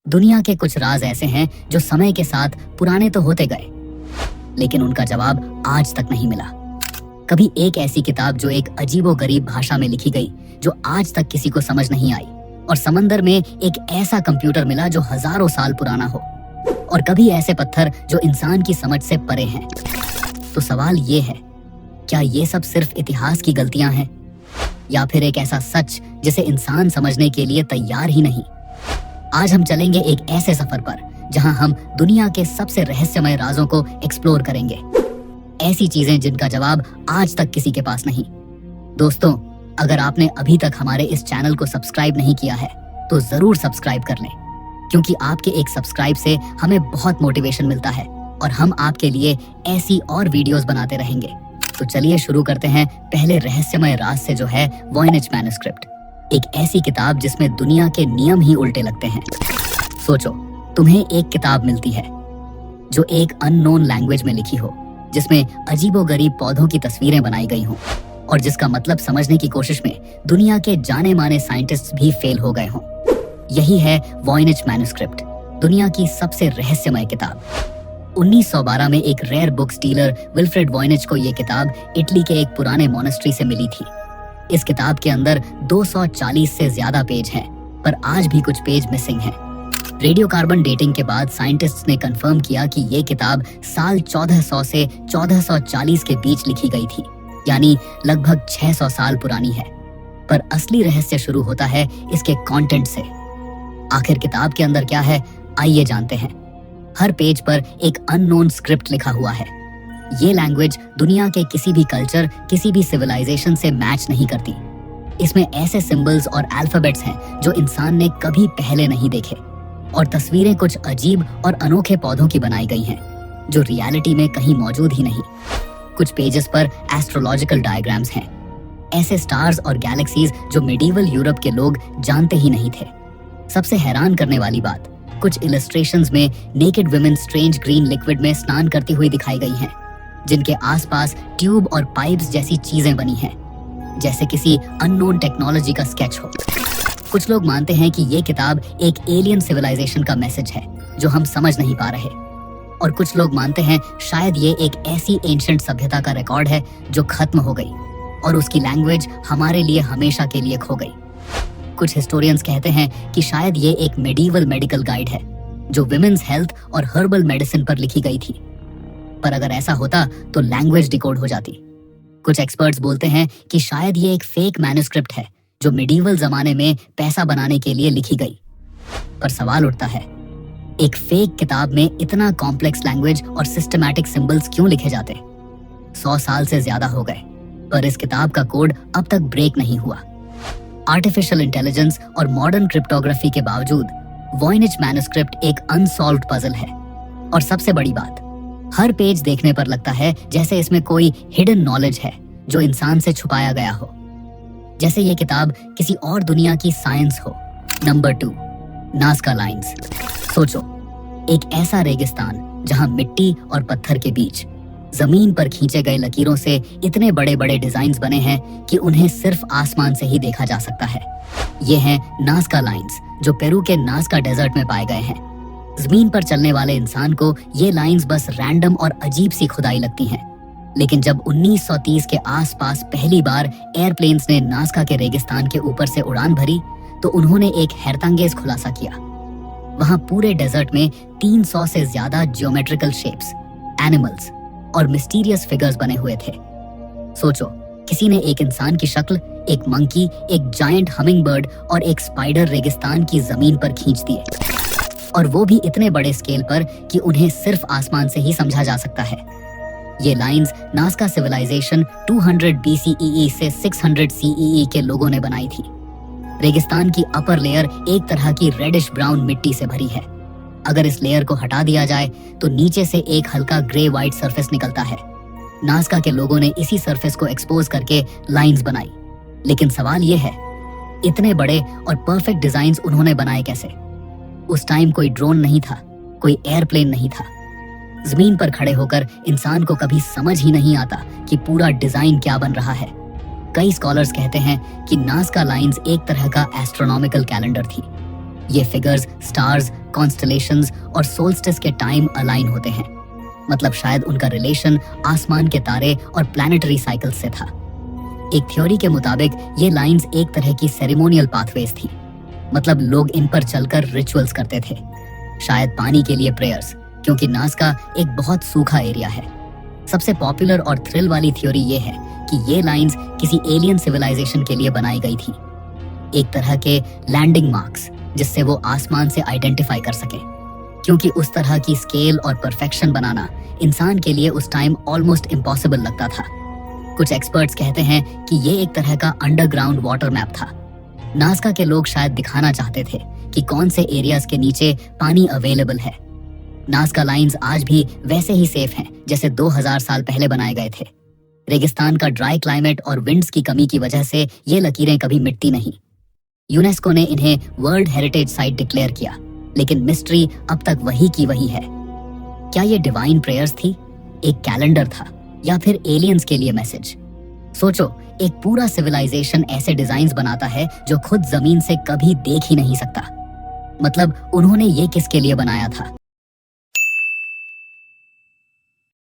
दुनिया के कुछ राज ऐसे हैं जो समय के साथ पुराने तो होते गए, लेकिन उनका जवाब आज तक नहीं मिला। कभी एक ऐसी किताब जो एक अजीबोगरीब भाषा में लिखी गई जो आज तक किसी को समझ नहीं आई, और समंदर में एक ऐसा कंप्यूटर मिला जो हजारों साल पुराना हो, और कभी ऐसे पत्थर जो इंसान की समझ से परे हैं। तो सवाल ये है, क्या ये सब सिर्फ इतिहास की गलतियां हैं, या फिर एक ऐसा सच जिसे इंसान समझने के लिए तैयार ही नहीं? आज हम चलेंगे एक ऐसे सफर पर जहां हम दुनिया के सबसे रहस्यमय राजों को एक्सप्लोर करेंगे, ऐसी चीजें जिनका जवाब आज तक किसी के पास नहीं। दोस्तों, अगर आपने अभी तक हमारे इस चैनल को सब्सक्राइब नहीं किया है तो जरूर सब्सक्राइब कर लें, क्योंकि आपके एक सब्सक्राइब से हमें बहुत मोटिवेशन मिलता है और हम आपके लिए ऐसी और वीडियोस बनाते रहेंगे। तो चलिए शुरू करते हैं पहले रहस्यमय राज से, जो है वॉयनिच मैन्युस्क्रिप्ट, एक ऐसी किताब जिसमें दुनिया के नियम ही उल्टे लगते हैं। सोचो, तुम्हें एक किताब मिलती है जो एक अननोन लैंग्वेज में लिखी हो, जिसमें अजीबोगरीब पौधों की तस्वीरें बनाई गई हों, और जिसका मतलब समझने की कोशिश में दुनिया के जाने माने साइंटिस्ट भी फेल हो गए हों। यही है वॉयनिच मैन्युस्क्रिप्ट, दुनिया की सबसे रहस्यमय किताब। 1912 में एक rare books dealer Wilfred Voynich को यह किताब इटली के एक पुराने मोनेस्ट्री से मिली थी। इस किताब के अंदर 240 से ज्यादा पेज हैं, पर आज भी कुछ पेज मिसिंग हैं। रेडियोकार्बन डेटिंग के बाद साइंटिस्ट्स ने कंफर्म किया कि ये किताब साल 1400 से 1440 के बीच लिखी गई थी, यानी लगभग 600 साल पुरानी है। पर असली रहस्य शुरू होता है इसके कंटेंट से। आखिर किताब के अंदर क्या है, आइए जानते हैं। हर पेज पर एक अननोन स्क्रिप्ट लिखा हुआ है। ये लैंग्वेज दुनिया के किसी भी कल्चर, किसी भी सिविलाइजेशन से मैच नहीं करती। इसमें ऐसे सिंबल्स और अल्फाबेट्स हैं जो इंसान ने कभी पहले नहीं देखे, और तस्वीरें कुछ अजीब और अनोखे पौधों की बनाई गई हैं जो रियलिटी में कहीं मौजूद ही नहीं। कुछ पेजेस पर एस्ट्रोलॉजिकल डायग्राम्स हैं, ऐसे स्टार्स और गैलेक्सीज जो मिडीवल यूरोप के लोग जानते ही नहीं थे। सबसे हैरान करने वाली बात, कुछ इलस्ट्रेशंस में naked women strange green liquid में स्नान करती हुई दिखाई गई हैं, जिनके आसपास ट्यूब और पाइप्स जैसी चीजें बनी हैं, जैसे किसी अननोन टेक्नोलॉजी का स्केच हो। कुछ लोग मानते हैं कि ये किताब एक एलियन सिविलाइजेशन का मैसेज है जो हम समझ नहीं पा रहे, और कुछ लोग मानते हैं शायद ये एक ऐसी एंशिएंट सभ्यता का रिकॉर्ड है जो खत्म हो गई और उसकी लैंग्वेज हमारे लिए हमेशा के लिए खो गई। कुछ हिस्टोरियंस कहते हैं कि शायद ये एक मेडिवल मेडिकल गाइड है जो विमेन्स हेल्थ और हर्बल मेडिसिन पर लिखी गई थी, पर अगर ऐसा होता तो लैंग्वेज डिकोड हो जाती। कुछ एक्सपर्ट्स बोलते हैं कि शायद ये एक फेक मैन्युस्क्रिप्ट है जो मिडीवल जमाने में पैसा बनाने के लिए लिखी गई। पर सवाल उठता है, एक फेक किताब में इतना कॉम्प्लेक्स लैंग्वेज और सिस्टमैटिक सिंबल्स क्यों लिखे जाते? 100 साल से ज्यादा हो गए, पर इस किताब का कोड अब तक ब्रेक नहीं हुआ। आर्टिफिशियल इंटेलिजेंस और मॉडर्न क्रिप्टोग्राफी के बावजूद वॉयनिच मैन्युस्क्रिप्ट एक अनसॉल्व्ड पजल है। और सबसे बड़ी बात, हर पेज देखने पर लगता है जैसे इसमें कोई हिडन नॉलेज है जो इंसान से छुपाया गया हो, जैसे ये किताब किसी और दुनिया की साइंस हो। Number 2, Nazca lines. सोचो, एक ऐसा रेगिस्तान जहां मिट्टी और पत्थर के बीच जमीन पर खींचे गए लकीरों से इतने बड़े बड़े डिजाइन्स बने हैं कि उन्हें सिर्फ आसमान से ही देखा जा सकता है। ये हैं नाज़का लाइंस, जो पेरू के नाज़का डेजर्ट में पाए गए हैं। जमीन पर चलने वाले इंसान को ये लाइंस बस रैंडम और अजीब सी खुदाई लगती हैं, लेकिन जब 1930 के आसपास पहली बार एयरप्लेन्स ने नाज़का के रेगिस्तान के ऊपर से उड़ान भरी, तो उन्होंने एक हैरतअंगेज खुलासा किया। वहां पूरे डेजर्ट में 300 से ज्यादा जियोमेट्रिकल शेप्स, एनिमल्स और मिस्टीरियस फिगर्स बने हुए थे। सोचो, किसी ने एक इंसान की शक्ल, एक मंकी, एक जायंट हमिंगबर्ड और एक स्पाइडर रेगिस्तान की जमीन पर खींच दिए, और वो भी इतने बड़े स्केल पर कि उन्हें सिर्फ आसमान से ही समझा जा सकता है। ये लाइंस नाज़का सिविलाइजेशन 200 BCE से 600 CEE के लोगों ने बनाई थी। रेगिस्तान की अपर लेयर एक तरह की रेडिश ब्राउन मिट्टी से भरी है। अगर इस लेयर को हटा दिया जाए तो नीचे से एक हल्का ग्रे व्हाइट सरफेस निकलता है। नाज़का के लोगों ने इसी सरफेस को एक्सपोज करके लाइंस बनाई। लेकिन सवाल ये है, इतने बड़े और परफेक्ट डिजाइन्स उन्होंने बनाए कैसे? उस टाइम कोई ड्रोन नहीं था, कोई एयरप्लेन नहीं था। जमीन पर खड़े होकर इंसान को कभी समझ ही नहीं आता कि पूरा डिजाइन क्या बन रहा है। कई स्कॉलर्स कहते हैं कि नाज़का लाइंस एक तरह का एस्ट्रोनॉमिकल कैलेंडर थी। ये फिगर्स स्टार्स, कॉन्स्टलेशंस और सोल्स्टिस के टाइम अलाइन होते हैं। मतलब शायद उनका रिलेशन आसमान के तारे और प्लैनेटरी साइकिल्स से था। एक थ्योरी के मुताबिक ये लाइंस एक तरह की सेरेमोनियल पाथवेज थी। मतलब लोग इन पर चलकर रिचुअल्स करते थे, शायद पानी के लिए प्रेयर्स, क्योंकि नाज़का एक बहुत सूखा एरिया है। सबसे पॉपुलर और थ्रिल वाली थ्योरी ये है कि ये लाइंस किसी एलियन सिविलाइजेशन के लिए बनाई गई थी, एक तरह के लैंडिंग मार्क्स जिससे वो आसमान से आइडेंटिफाई कर सके, क्योंकि उस तरह की स्केल और परफेक्शन बनाना इंसान के लिए उस टाइम ऑलमोस्ट इम्पॉसिबल लगता था। कुछ एक्सपर्ट्स कहते हैं कि ये एक तरह का अंडरग्राउंड वाटर मैप था। नाज़का के लोग शायद दिखाना चाहते थे कि कौन से एरियाज के नीचे पानी अवेलेबल है। नाज़का लाइंस आज भी वैसे ही सेफ हैं जैसे 2000 साल पहले बनाए गए थे। रेगिस्तान का ड्राई क्लाइमेट और विंड्स की कमी की वजह से ये लकीरें कभी मिटती नहीं। यूनेस्को ने इन्हें वर्ल्ड हेरिटेज साइट डिक्लेयर किया, लेकिन मिस्ट्री अब तक वही की वही है। क्या ये डिवाइन प्रेयर्स थी, एक कैलेंडर था, या फिर एलियंस के लिए मैसेज? सोचो, एक पूरा सिविलाइजेशन ऐसे डिजाइन्स बनाता है जो खुद जमीन से कभी देख ही नहीं सकता। मतलब उन्होंने ये किसके लिए बनाया था?